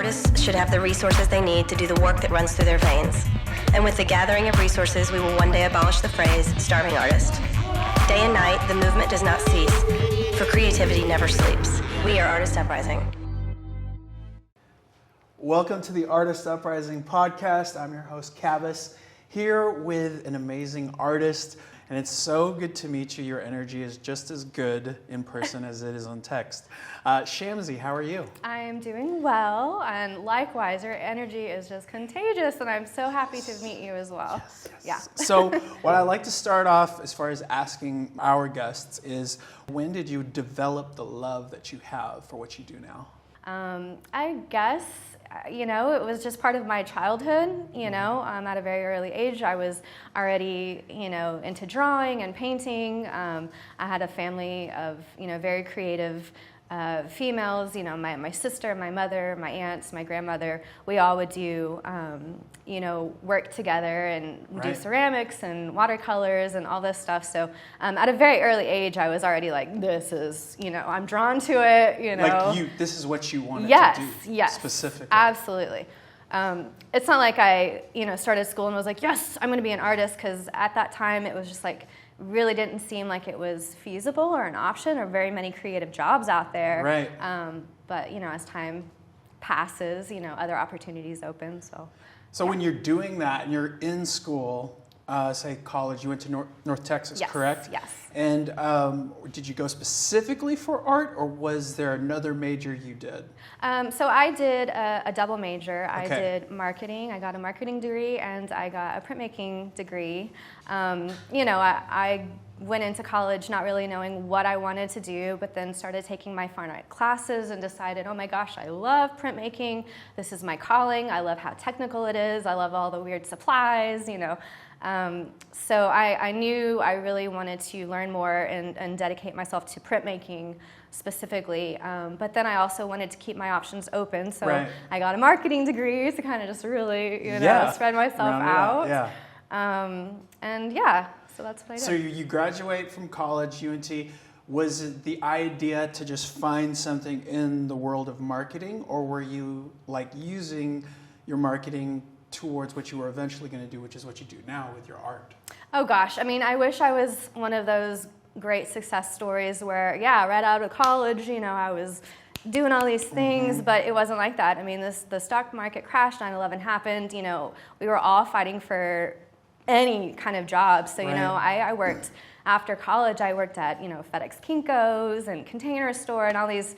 artists should have the resources they need to do the work that runs through their veins. And with the gathering of resources, we will one day abolish the phrase, starving artist. Day and night, the movement does not cease, for creativity never sleeps. We are Artist Uprising. Welcome to the Artist Uprising podcast. I'm your host, Kavis, here with an amazing artist. And it's so good to meet you. Your energy is just as good in person as it is on text. Shamsy, how are you? I am doing well, and likewise, your energy is just contagious, and I'm so happy to meet you as well. Yes. So what I like to start off as far as asking our guests is, when did you develop the love that you have for what you do now? I guess, it was just part of my childhood, at a very early age. I was already, into drawing and painting. I had a family of, very creative females, my sister, my mother, my aunts, my grandmother. We all would do, work together and do ceramics and watercolors and all this stuff. So at a very early age, I was already like, this is, I'm drawn to it, Like this is what you wanted to do. Yes, specifically. Absolutely. It's not like I, started school and was like, yes, I'm going to be an artist, because at that time it was just like, really didn't seem like it was feasible or an option or very many creative jobs out there. Right. But, as time passes, other opportunities open, So when you're doing that and you're in school, say college, you went to North Texas, yes, correct? Yes. And did you go specifically for art, or was there another major you did? So I did a double major. Okay. I did marketing. I got a marketing degree, and I got a printmaking degree. I went into college not really knowing what I wanted to do, but then started taking my fine art classes and decided, oh my gosh, I love printmaking. This is my calling. I love how technical it is. I love all the weird supplies, So I knew I really wanted to learn more and dedicate myself to printmaking specifically. But then I also wanted to keep my options open. So right. I got a marketing degree to kind of just really, spread myself out. Yeah. So that's what I did. So you graduate from college, UNT. Was it the idea to just find something in the world of marketing, or were you like using your marketing towards what you were eventually going to do, which is what you do now with your art? Oh gosh, I wish I was one of those great success stories where, right out of college, I was doing all these things, but it wasn't like that. The stock market crashed, 9/11 happened, we were all fighting for any kind of job. So, I worked, after college, I worked at, FedEx Kinko's and Container Store and all these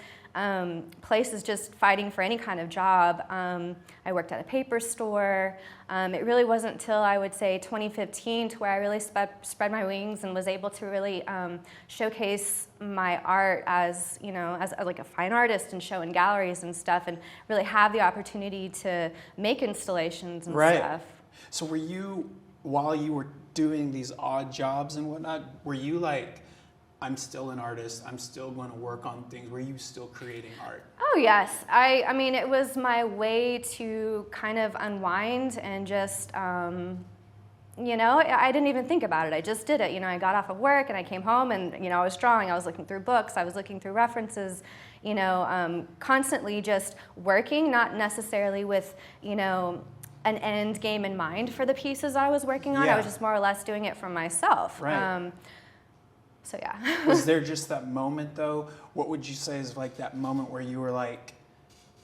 places just fighting for any kind of job. I worked at a paper store. It really wasn't until I would say 2015 to where I really spread my wings and was able to really showcase my art as, as like a fine artist and show in galleries and stuff, and really have the opportunity to make installations and stuff. So were you, while you were doing these odd jobs and whatnot, were you like, I'm still an artist, I'm still going to work on things? Were you still creating art? Oh yes. It was my way to kind of unwind and just, I didn't even think about it. I just did it. I got off of work and I came home and, I was drawing. I was looking through books. I was looking through references, constantly just working, not necessarily with, an end game in mind for the pieces I was working on. Yeah. I was just more or less doing it for myself. Right. So yeah. Was there just that moment though? What would you say is like that moment where you were like,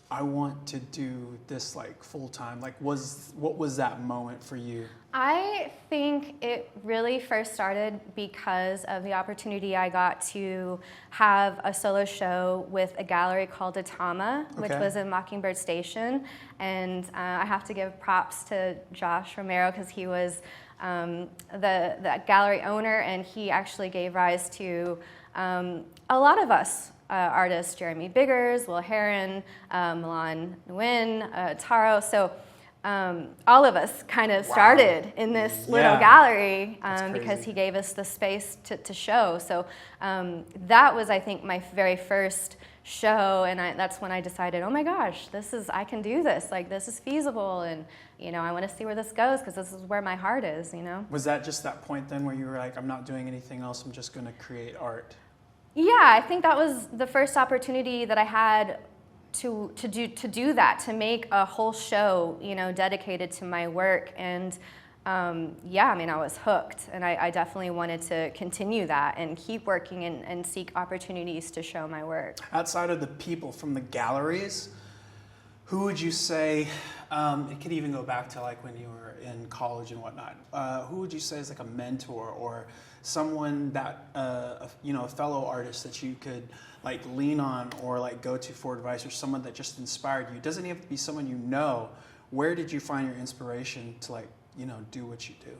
I want to do this like full time? Like what was that moment for you? I think it really first started because of the opportunity I got to have a solo show with a gallery called Atama, which was in Mockingbird Station. And I have to give props to Josh Romero, because he was the gallery owner, and he actually gave rise to a lot of us artists, Jeremy Biggers, Will Heron, Milan Nguyen, Taro. So all of us kind of started in this little gallery because he gave us the space to show. So that was, I think, my very first show, and that's when I decided, oh my gosh, I can do this. Like, this is feasible, and I want to see where this goes, because this is where my heart is. Was that just that point then where you were like, I'm not doing anything else, I'm just going to create art? Yeah, I think that was the first opportunity that I had do that, to make a whole show, dedicated to my work. And yeah, I mean, I was hooked, and I definitely wanted to continue that and keep working and seek opportunities to show my work. Outside of the people from the galleries, who would you say, it could even go back to like when you were in college and whatnot, who would you say is like a mentor or someone that, a fellow artist that you could like lean on or like go to for advice, or someone that just inspired you? It doesn't have to be someone you know. Where did you find your inspiration to like, do what you do?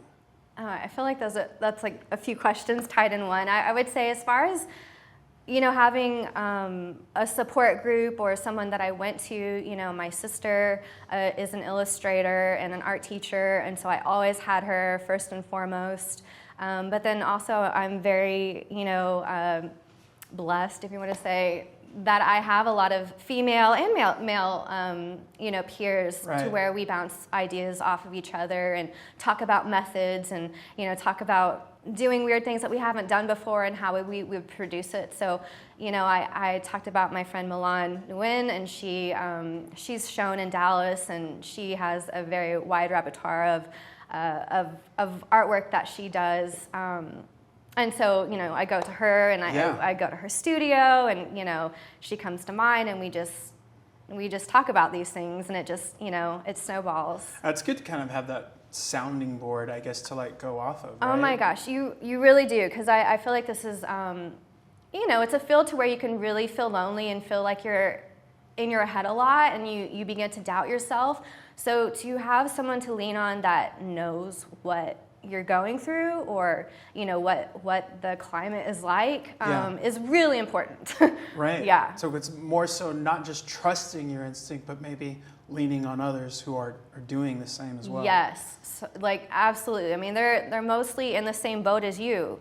I feel like that's like a few questions tied in one. I would say, as far as having a support group or someone that I went to, my sister is an illustrator and an art teacher, and so I always had her first and foremost. But then also I'm very, blessed, if you want to say, that I have a lot of female and male peers, right, to where we bounce ideas off of each other and talk about methods and, talk about doing weird things that we haven't done before and how we would produce it. So, I talked about my friend Milan Nguyen, and she's shown in Dallas, and she has a very wide repertoire of artwork that she does. And so, I go to her, and I go to her studio, and, she comes to mine, and we just talk about these things, and it just, it snowballs. It's good to kind of have that sounding board, I guess, to like go off of, right? Oh my gosh, you really do, because I feel like this is, it's a field to where you can really feel lonely and feel like you're in your head a lot, and you begin to doubt yourself. So to have someone to lean on that knows what you're going through, or what the climate is like, is really important. Right. Yeah. So it's more so not just trusting your instinct, but maybe leaning on others who are doing the same as well. Yes, so, like, absolutely. I mean, they're mostly in the same boat as you,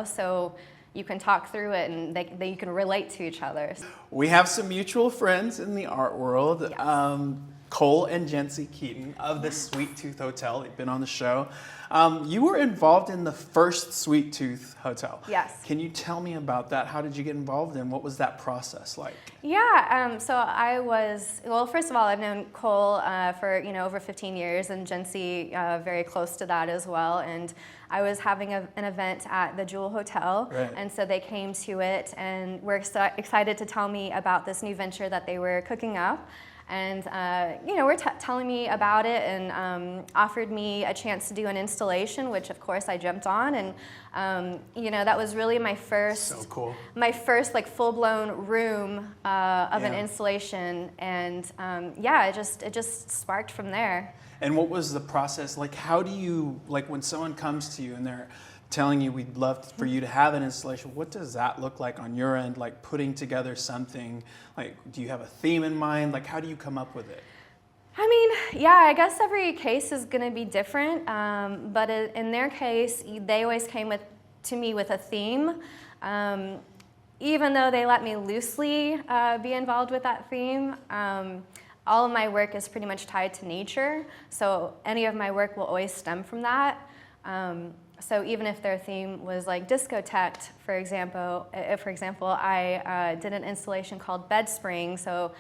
so you can talk through it, and you can relate to each other. We have some mutual friends in the art world. Yes. Cole and Shamsy Keaton of the Sweet Tooth Hotel. They've been on the show. You were involved in the first Sweet Tooth Hotel. Yes. Can you tell me about that? How did you get involved, and what was that process like? Yeah, so I was, well, first of all, I've known Cole for, over 15 years, and Shamsy very close to that as well. And I was having an event at the Jewel Hotel, right, and so they came to it and were excited to tell me about this new venture that they were cooking up. And, were telling me about it, and offered me a chance to do an installation, which of course I jumped on. And, that was really my first, so cool, my first like full-blown room of an installation. And it just sparked from there. And what was the process? Like, how do you, like, when someone comes to you and they're telling you, we'd love for you to have an installation, what does that look like on your end, like putting together something? Like, do you have a theme in mind? Like, how do you come up with it? I mean, yeah, I guess every case is going to be different, but in their case, they always came to me with a theme. Even though they let me loosely be involved with that theme, all of my work is pretty much tied to nature, so any of my work will always stem from that. So even if their theme was like discotheque, for example, I did an installation called Bed Spring, so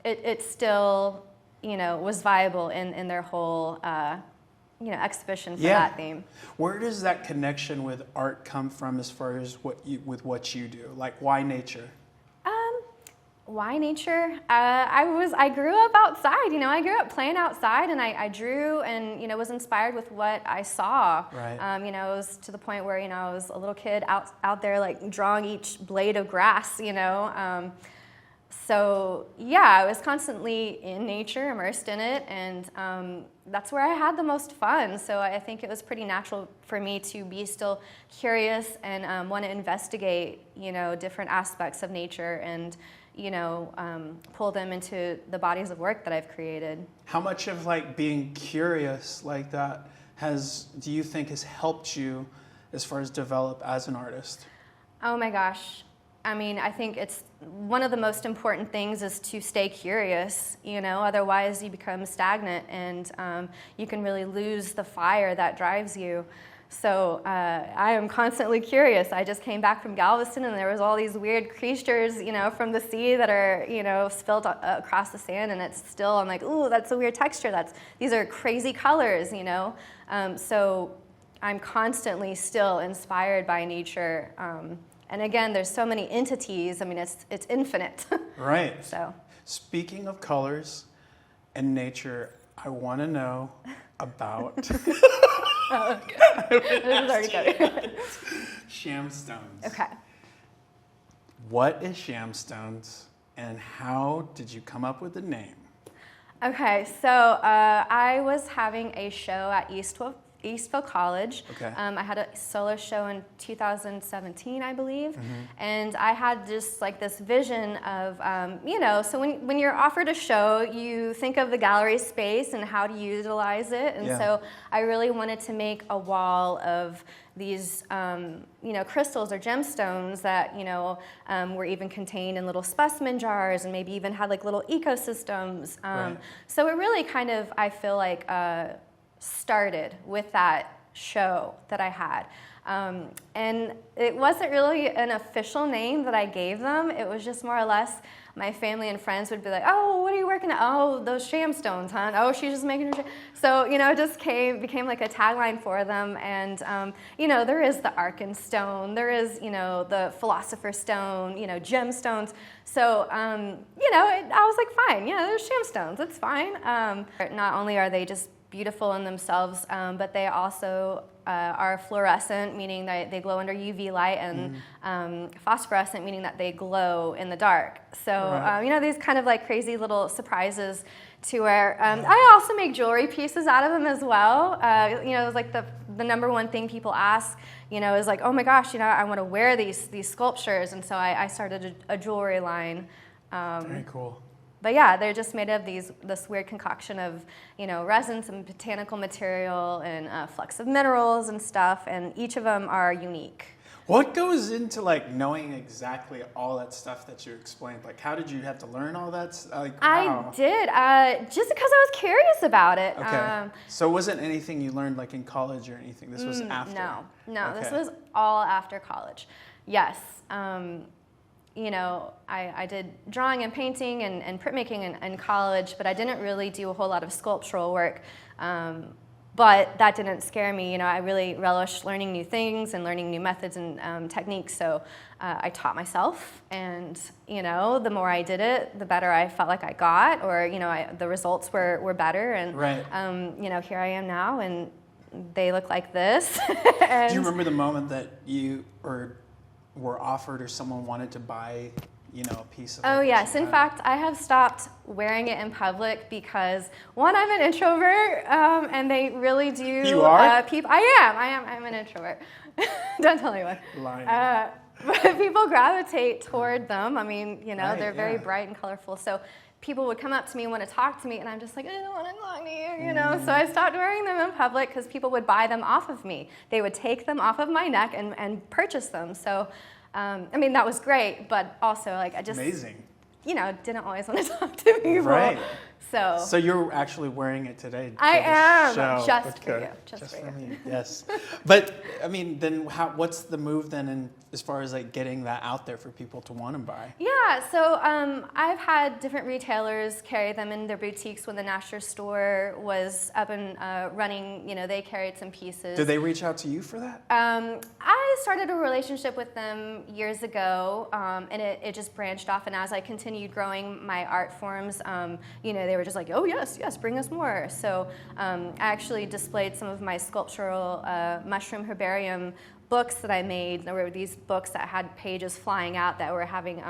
it still, was viable in their whole, exhibition for that theme. Where does that connection with art come from, as far as what you do? Like, why nature? Why nature? I grew up outside, I grew up playing outside, and I drew and, was inspired with what I saw. Right. It was to the point where, I was a little kid out there like drawing each blade of grass, So yeah, I was constantly in nature, immersed in it, and that's where I had the most fun. So I think it was pretty natural for me to be still curious and want to investigate, different aspects of nature and, pull them into the bodies of work that I've created. How much of like being curious like that do you think has helped you as far as develop as an artist? Oh my gosh. I mean, I think it's one of the most important things is to stay curious, otherwise you become stagnant and you can really lose the fire that drives you. So I am constantly curious. I just came back from Galveston, and there was all these weird creatures, you know, from the sea that are, you know, spilled across the sand, and it's still, I'm like, ooh, that's a weird texture. These are crazy colors, you know. So I'm constantly still inspired by nature. And again, there's so many entities. I mean, it's infinite. Right. So. Speaking of colors and nature, I want to know about Shamstones. Okay. What is Shamstones, and how did you come up with the name? Okay, so I was having a show at Eastville College. Okay. I had a solo show in 2017, I believe, and I had just like this vision of, you know, so when you're offered a show, you think of the gallery space and how to utilize it, and so I really wanted to make a wall of these, you know, crystals or gemstones that, you know, were even contained in little specimen jars, and maybe even had like little ecosystems. Right. So it really kind of, I feel like, started with that show that I had. And it wasn't really an official name that I gave them. It was just more or less my family and friends would be like, oh, what are you working at? Oh, those Shamstones, huh? Oh, she's just making her. So, you know, it just became like a tagline for them. And, you know, there is the Arkenstone. There is, you know, the Philosopher's Stone, you know, gemstones. So, you know, I was like, fine, yeah, there's Shamstones. It's fine. Not only are they just beautiful in themselves, but they also are fluorescent, meaning that they glow under UV light, and phosphorescent, meaning that they glow in the dark. So, you know, these kind of like crazy little surprises to where I also make jewelry pieces out of them as well. You know, it was like the number one thing people ask, you know, is like, oh my gosh, you know, I want to wear these sculptures, and so I started a jewelry line. Very cool. But yeah, they're just made of this weird concoction of, you know, resins and botanical material and flux of minerals and stuff, and each of them are unique. What goes into like knowing exactly all that stuff that you explained? Like, how did you have to learn all that? Like, I did, just because I was curious about it. Okay. So it wasn't anything you learned like in college or anything? This was after? No, okay. This was all after college. Yes. You know, I did drawing and painting and printmaking in college, but I didn't really do a whole lot of sculptural work. But that didn't scare me. You know, I really relished learning new things and learning new methods and techniques. So I taught myself, and you know, the more I did it, the better I felt like I got, or you know, the results were better. And you know, here I am now, and they look like this. Do you remember the moment that you were offered or someone wanted to buy, you know, a piece of it? Oh yes, in fact, I have stopped wearing it in public because one, I'm an introvert, and they really do. You are? I'm an introvert. Don't tell anyone. Lying. But people gravitate toward them. I mean, you know, they're very bright and colorful. So people would come up to me and want to talk to me, and I'm just like, I don't want to talk to you, you know. So I stopped wearing them in public because people would buy them off of me. They would take them off of my neck and purchase them. So, I mean, that was great, but also, like, I just, amazing. You know, didn't always want to talk to people. Right. So you're actually wearing it today. I am, show. just for you. Just for me, yes. But, I mean, then what's the move then in, as far as like getting that out there for people to want to buy? Yeah, so I've had different retailers carry them in their boutiques when the Nasher store was up and running. You know, they carried some pieces. Did they reach out to you for that? I started a relationship with them years ago, and it just branched off. And as I continued growing my art forms, you know, they were just like, oh yes, bring us more. So I actually displayed some of my sculptural mushroom herbarium books that I made. There were these books that had pages flying out that were having,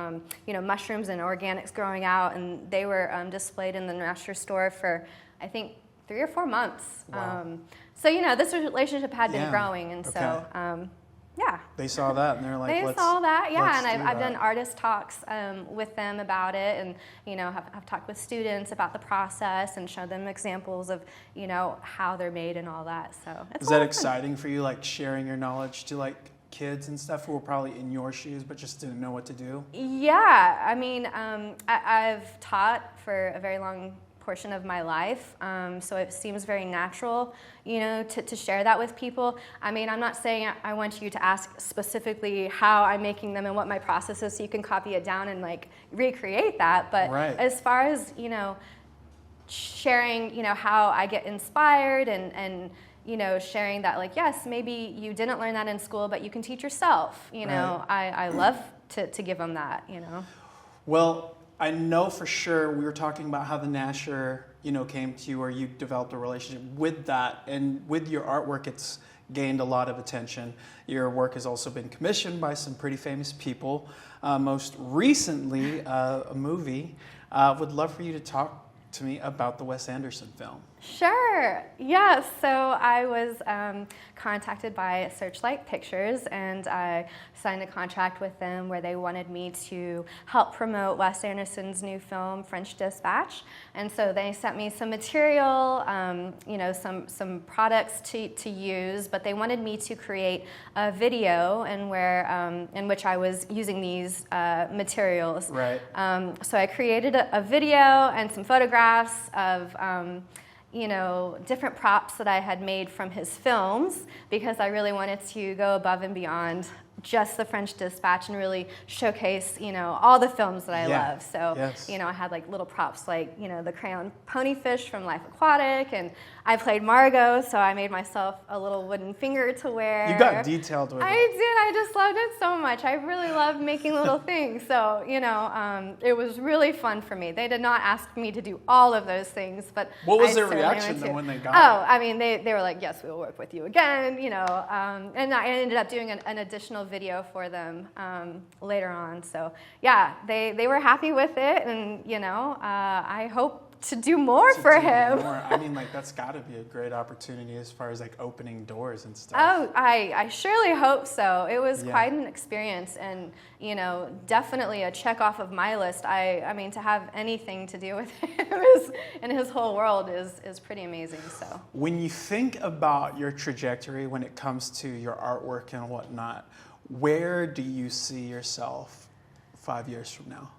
you know, mushrooms and organics growing out, and they were displayed in the Nasher store for, I think, 3 or 4 months. Wow. So, you know, this relationship had been growing, and so, yeah. They saw that and they're like, they saw that, yeah, and I've that. done artist talks with them about it, and you know, have talked with students about the process and showed them examples of, you know, how they're made and all that. So it's Is that exciting for you, like sharing your knowledge to like kids and stuff who were probably in your shoes but just didn't know what to do? Yeah, I mean, I've taught for a very long portion of my life. So it seems very natural, you know, to share that with people. I mean, I'm not saying I want you to ask specifically how I'm making them and what my process is so you can copy it down and like recreate that. But as far as, you know, sharing, you know, how I get inspired and you know, sharing that, like, yes, maybe you didn't learn that in school, but you can teach yourself, you know. I love to give them that, you know. Well, I know for sure we were talking about how the Nasher, you know, came to you, or you developed a relationship with that, and with your artwork, it's gained a lot of attention. Your work has also been commissioned by some pretty famous people. Most recently, a movie. Would love for you to talk to me about the Wes Anderson film. Sure. Yeah. So I was contacted by Searchlight Pictures, and I signed a contract with them where they wanted me to help promote Wes Anderson's new film, French Dispatch. And so they sent me some material, you know, some products to use, but they wanted me to create a video in which I was using these materials. Right. So I created a video and some photographs of you know, different props that I had made from his films, because I really wanted to go above and beyond just the French Dispatch and really showcase, you know, all the films that I love. So, you know, I had like little props like, you know, the crayon ponyfish from Life Aquatic, and I played Margot, so I made myself a little wooden finger to wear. You got detailed with it. I did. I just loved it so much. I really love making little things. So, you know, it was really fun for me. They did not ask me to do all of those things, but what was their reaction then when they got it? Oh, I mean, they were like, yes, we will work with you again, you know, and I ended up doing an additional video for them later on. So yeah, they were happy with it, and you know, I hope to do more for him. I mean, like, that's got to be a great opportunity as far as like opening doors and stuff. Oh, I surely hope so. It was quite an experience, and you know, definitely a check off of my list. I mean, to have anything to do with him and his whole world is pretty amazing. So when you think about your trajectory when it comes to your artwork and whatnot, where do you see yourself 5 years from now?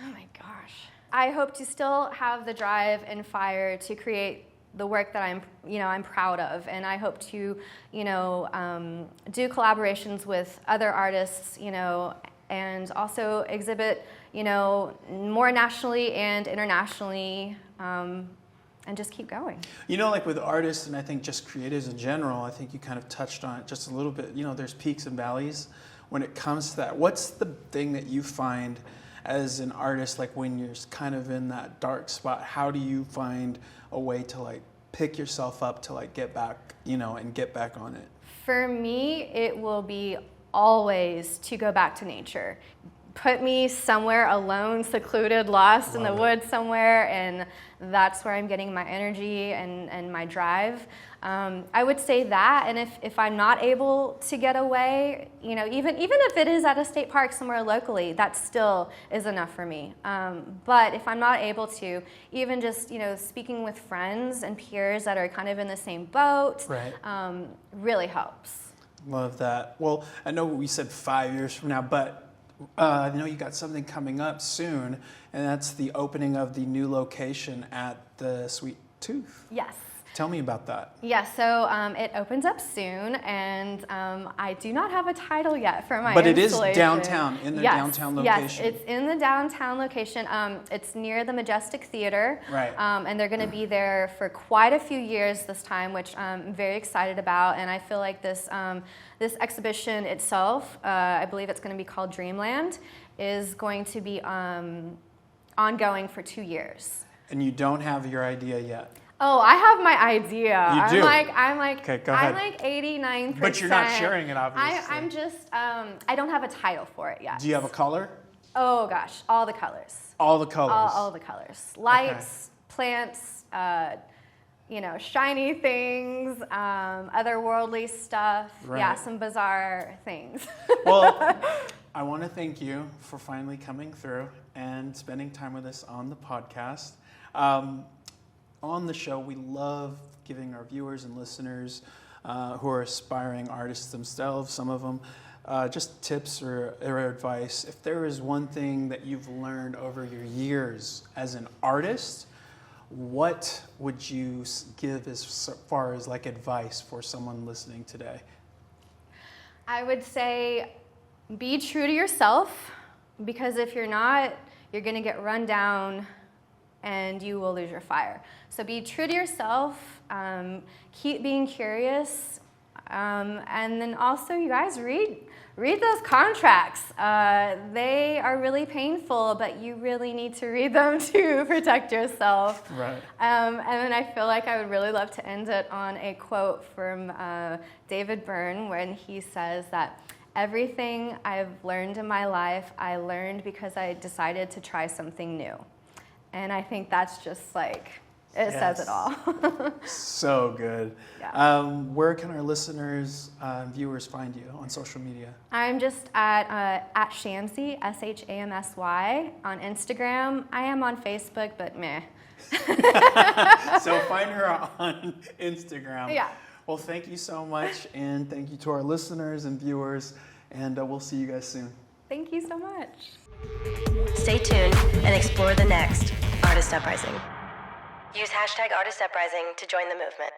Oh my gosh. I hope to still have the drive and fire to create the work that I'm proud of, and I hope to, you know, do collaborations with other artists, you know, and also exhibit, you know, more nationally and internationally, and just keep going. You know, like with artists, and I think just creatives in general, I think you kind of touched on it just a little bit. You know, there's peaks and valleys when it comes to that. What's the thing that you find as an artist, like when you're kind of in that dark spot? How do you find a way to like pick yourself up to like get back, you know, and get back on it? For me, it will be always to go back to nature. Put me somewhere alone, secluded, lost in the woods somewhere, and that's where I'm getting my energy and my drive. I would say that, and if I'm not able to get away, you know, even if it is at a state park somewhere locally, that still is enough for me. But if I'm not able to, even just, you know, speaking with friends and peers that are kind of in the same boat, really helps. Love that. Well, I know we said 5 years from now, but I know you got something coming up soon, and that's the opening of the new location at the Sweet Tooth. Yes. Tell me about that. Yeah, so it opens up soon, and I do not have a title yet for my But it installation. Is downtown, in the downtown location. Yes, it's in the downtown location. It's near the Majestic Theater. Right. And they're going to be there for quite a few years this time, which I'm very excited about. And I feel like this exhibition itself, I believe it's going to be called Dreamland, is going to be ongoing for 2 years. And you don't have your idea yet? Oh, I have my idea. You do? I'm like, okay, go ahead. I'm like 89%. But you're not sharing it, obviously. I'm just, I don't have a title for it yet. Do you have a color? Oh gosh, all the colors. All the colors? All the colors. Lights, plants, you know, shiny things, otherworldly stuff. Right. Yeah, some bizarre things. Well, I want to thank you for finally coming through and spending time with us on the podcast. On the show, we love giving our viewers and listeners who are aspiring artists themselves, some of them, just tips or advice. If there is one thing that you've learned over your years as an artist, what would you give as far as like advice for someone listening today? I would say be true to yourself, because if you're not, you're going to get run down and you will lose your fire. So be true to yourself, keep being curious, and then also, you guys, read those contracts. They are really painful, but you really need to read them to protect yourself. Right. And then I feel like I would really love to end it on a quote from David Byrne, when he says that everything I've learned in my life, I learned because I decided to try something new. And I think that's just like, it says it all. So good. Yeah. Where can our listeners, viewers find you on social media? I'm just at Shamsy, Shamsy, on Instagram. I am on Facebook, but meh. So find her on Instagram. Yeah. Well, thank you so much, and thank you to our listeners and viewers, and we'll see you guys soon. Thank you so much. Stay tuned and explore the next Artist Uprising. Use #ArtistUprising to join the movement.